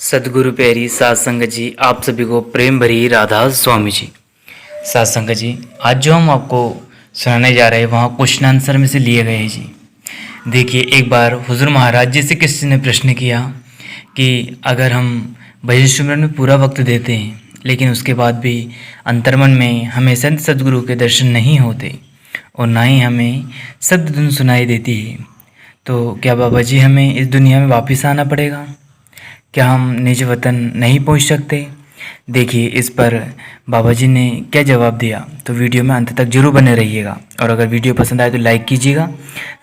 सदगुरु प्यारी सात संगत जी, आप सभी को प्रेम भरी राधा स्वामी जी। सात संगत जी, आज जो हम आपको सुनाने जा रहे हैं वहाँ क्वेश्चन आंसर में से लिए गए हैं जी। देखिए, एक बार हुजूर महाराज जी से किसी ने प्रश्न किया कि अगर हम भजन सिमरन में पूरा वक्त देते हैं लेकिन उसके बाद भी अंतर्मन में हमें संत सदगुरु के दर्शन नहीं होते और ना ही हमें शब्द धुन सुनाई देती है, तो क्या बाबा जी हमें इस दुनिया में वापस आना पड़ेगा? क्या हम निज वतन नहीं पहुंच सकते? देखिए, इस पर बाबा जी ने क्या जवाब दिया, तो वीडियो में अंत तक जरूर बने रहिएगा। और अगर वीडियो पसंद आए तो लाइक कीजिएगा,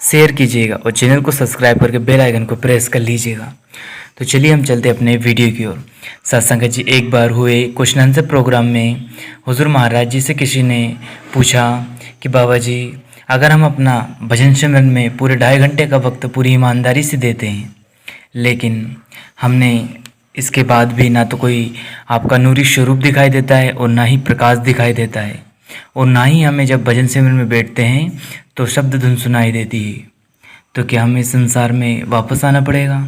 शेयर कीजिएगा और चैनल को सब्सक्राइब करके बेल आइकन को प्रेस कर लीजिएगा। तो चलिए हम चलते अपने वीडियो की ओर। सत्संग जी, एक बार हुए क्वेश्चन आंसर प्रोग्राम में हुजूर महाराज जी से किसी ने पूछा कि बाबा जी, अगर हम अपना भजन सिमरन में पूरे 2.5 घंटे का वक्त पूरी ईमानदारी से देते हैं लेकिन हमने इसके बाद भी ना तो कोई आपका नूरी स्वरूप दिखाई देता है और ना ही प्रकाश दिखाई देता है और ना ही हमें जब भजन सिमरन में बैठते हैं तो शब्द धुन सुनाई देती है, तो क्या हमें संसार में वापस आना पड़ेगा?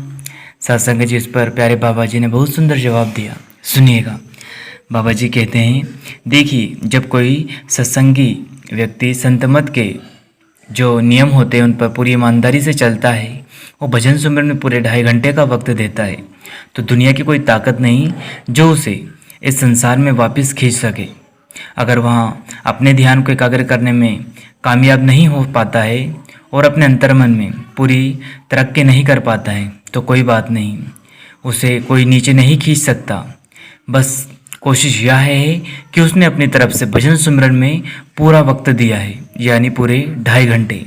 सत्संग जी, इस पर प्यारे बाबा जी ने बहुत सुंदर जवाब दिया, सुनिएगा। बाबा जी कहते हैं, देखिए, जब कोई सत्संगी व्यक्ति संत मत के जो नियम होते हैं उन पर पूरी ईमानदारी से चलता है, वो भजन सिमरन में पूरे 2.5 घंटे का वक्त देता है, तो दुनिया की कोई ताकत नहीं जो उसे इस संसार में वापस खींच सके। अगर वहाँ अपने ध्यान को एकाग्र करने में कामयाब नहीं हो पाता है और अपने अंतर्मन में पूरी तरक्की नहीं कर पाता है तो कोई बात नहीं, उसे कोई नीचे नहीं खींच सकता। बस कोशिश यह है कि उसने अपनी तरफ से भजन सिमरन में पूरा वक्त दिया है, यानी पूरे 2.5 घंटे।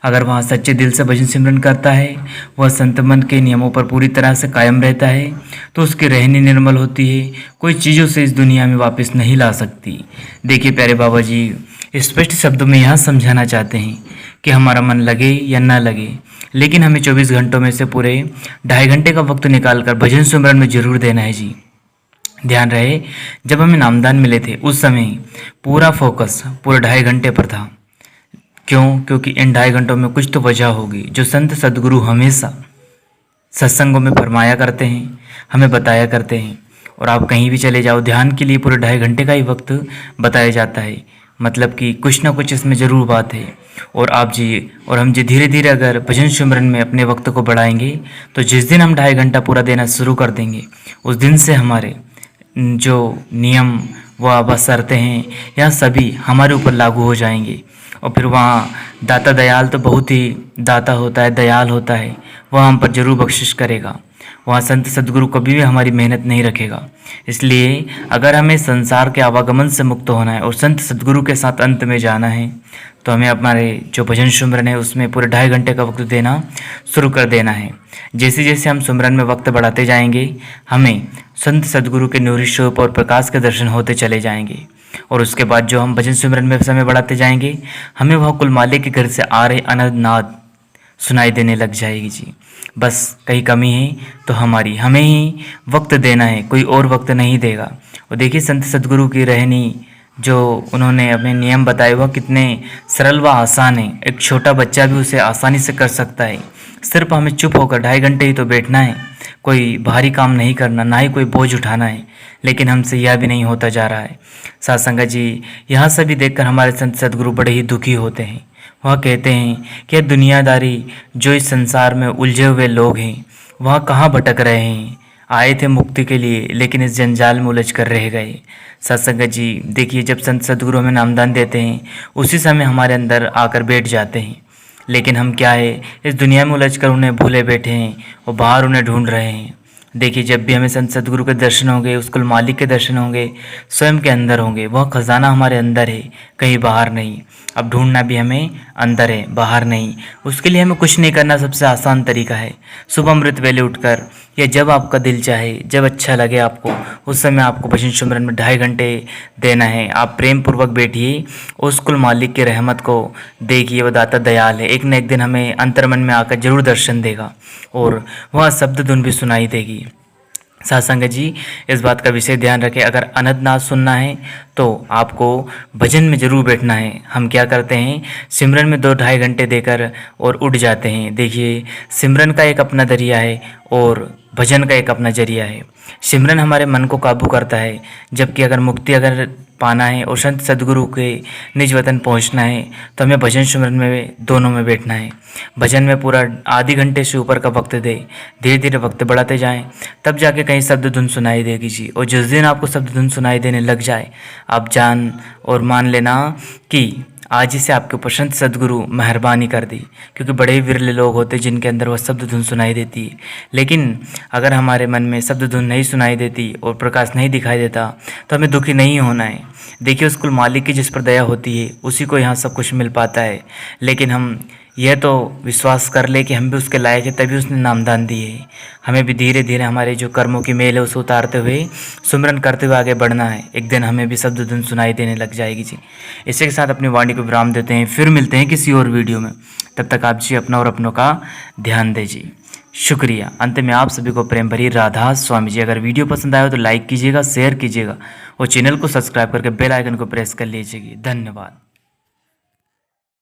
अगर वहाँ सच्चे दिल से भजन सिमरन करता है, वह संत मन के नियमों पर पूरी तरह से कायम रहता है, तो उसकी रहनी निर्मल होती है, कोई चीज़ उसे इस दुनिया में वापस नहीं ला सकती। देखिए प्यारे बाबा जी स्पष्ट शब्दों में यहाँ समझाना चाहते हैं कि हमारा मन लगे या ना लगे, लेकिन हमें 24 घंटों में से पूरे 2.5 घंटे का वक्त निकाल कर भजन सिमरन में जरूर देना है जी। ध्यान रहे, जब हमें नामदान मिले थे उस समय पूरा फोकस पूरे 2.5 घंटे पर था। क्यों? क्योंकि इन 2.5 घंटों में कुछ तो वजह होगी जो संत सदगुरु हमेशा सत्संगों में फरमाया करते हैं, हमें बताया करते हैं। और आप कहीं भी चले जाओ, ध्यान के लिए पूरे 2.5 घंटे का ही वक्त बताया जाता है, मतलब कि कुछ ना कुछ इसमें ज़रूर बात है। और आप जी और हम जी धीरे धीरे अगर भजन सिमरन में अपने वक्त को बढ़ाएंगे तो जिस दिन हम 2.5 घंटा पूरा देना शुरू कर देंगे उस दिन से हमारे जो नियम व बशर्तें हैं यह सभी हमारे ऊपर लागू हो जाएंगे। और फिर वहाँ दाता दयाल तो बहुत ही दाता होता है, दयाल होता है, वह हम पर जरूर बख्शिश करेगा। वहाँ संत सदगुरु कभी भी हमारी मेहनत नहीं रखेगा। इसलिए अगर हमें संसार के आवागमन से मुक्त होना है और संत सदगुरु के साथ अंत में जाना है तो हमें हमारे जो भजन सिमरन है उसमें पूरे 2.5 घंटे का वक्त देना शुरू कर देना है। जैसे जैसे हम सिमरन में वक्त बढ़ाते जाएंगे हमें संत सदगुरु के नूरी स्वरूप और प्रकाश के दर्शन होते चले जाएंगे। और उसके बाद जो हम भजन सिमरन में समय बढ़ाते जाएंगे हमें वह कुल मालिक के घर से आ रहे अनंत नाद सुनाई देने लग जाएगी जी। बस कहीं कमी है तो हमें ही वक्त देना है, कोई और वक्त नहीं देगा। और देखिए संत सदगुरु की रहनी जो उन्होंने अपने नियम बताए वह कितने सरल व आसान है, एक छोटा बच्चा भी उसे आसानी से कर सकता है। सिर्फ हमें चुप होकर 2.5 घंटे ही तो बैठना है, कोई भारी काम नहीं करना, ना ही कोई बोझ उठाना है, लेकिन हमसे यह भी नहीं होता जा रहा है। सत्संग जी, यहाँ सभी देखकर हमारे संत सदगुरु बड़े ही दुखी होते हैं। वह कहते हैं कि दुनियादारी जो इस संसार में उलझे हुए लोग हैं वह कहाँ भटक रहे हैं, आए थे मुक्ति के लिए लेकिन इस जंजाल में उलझ कर रह गए। सत्संग जी, देखिए, जब संत सदगुरु हमें नामदान देते हैं उसी समय हमारे अंदर आकर बैठ जाते हैं, लेकिन हम क्या है इस दुनिया में उलझ कर उन्हें भूले बैठे हैं और बाहर उन्हें ढूंढ रहे हैं। देखिए, जब भी हमें संत सदगुरु के दर्शन होंगे, उस कुल मालिक के दर्शन होंगे, स्वयं के अंदर होंगे, वह खजाना हमारे अंदर है, कहीं बाहर नहीं। अब ढूंढना भी हमें अंदर है, बाहर नहीं। उसके लिए हमें कुछ नहीं करना, सबसे आसान तरीका है सुबह अमृत वेले उठकर या जब आपका दिल चाहे, जब अच्छा लगे आपको, उस समय आपको भजन सिमरन में 2.5 घंटे देना है। आप प्रेम पूर्वक बैठिए, उस कुल मालिक की रहमत को देखिए, वह दाता दयाल है, एक न एक दिन हमें अंतर्मन में आकर जरूर दर्शन देगा और वह शब्द धुन भी सुनाई देगी। सत्संग जी, इस बात का विशेष ध्यान रखें, अगर अनंत नाद सुनना है तो आपको भजन में जरूर बैठना है। हम क्या करते हैं, सिमरन में 2-2.5 घंटे देकर और उठ जाते हैं। देखिए, सिमरन का एक अपना दरिया है और भजन का एक अपना जरिया है। सिमरन हमारे मन को काबू करता है, जबकि अगर मुक्ति अगर पाना है और संत सदगुरु के निज वतन पहुंचना है तो हमें भजन सिमरन में दोनों में बैठना है। भजन में पूरा आधे घंटे से ऊपर का वक्त दे, धीरे धीरे वक्त बढ़ाते जाएं, तब जाके कहीं शब्द धुन सुनाई देगी जी। और जिस दिन आपको शब्द धुन सुनाई देने लग जाए, आप जान और मान लेना कि आज ही से आपके ऊपर संत सदगुरु मेहरबानी कर दी, क्योंकि बड़े ही विरले लोग होते हैं जिनके अंदर वह शब्द धुन सुनाई देती है। लेकिन अगर हमारे मन में शब्द धुन नहीं सुनाई देती और प्रकाश नहीं दिखाई देता तो हमें दुखी नहीं होना है। देखिए, उस कुल मालिक की जिस पर दया होती है उसी को यहाँ सब कुछ मिल पाता है। लेकिन हम यह तो विश्वास कर ले कि हम भी उसके लायक हैं, तभी उसने नामदान दिए है। हमें भी धीरे धीरे हमारे जो कर्मों की मेल है उसे उतारते हुए सुमिरन करते हुए आगे बढ़ना है। एक दिन हमें भी शब्द धुन सुनाई देने लग जाएगी जी। इसी के साथ अपनी वाणी को विराम देते हैं, फिर मिलते हैं किसी और वीडियो में। तब तक आप जी अपना और अपनों का ध्यान दीजिए। शुक्रिया। अंत में आप सभी को प्रेम भरी राधा स्वामी जी। अगर वीडियो पसंद आया तो लाइक कीजिएगा, शेयर कीजिएगा और चैनल को सब्सक्राइब करके बेल आइकन को प्रेस कर लीजिएगा। धन्यवाद।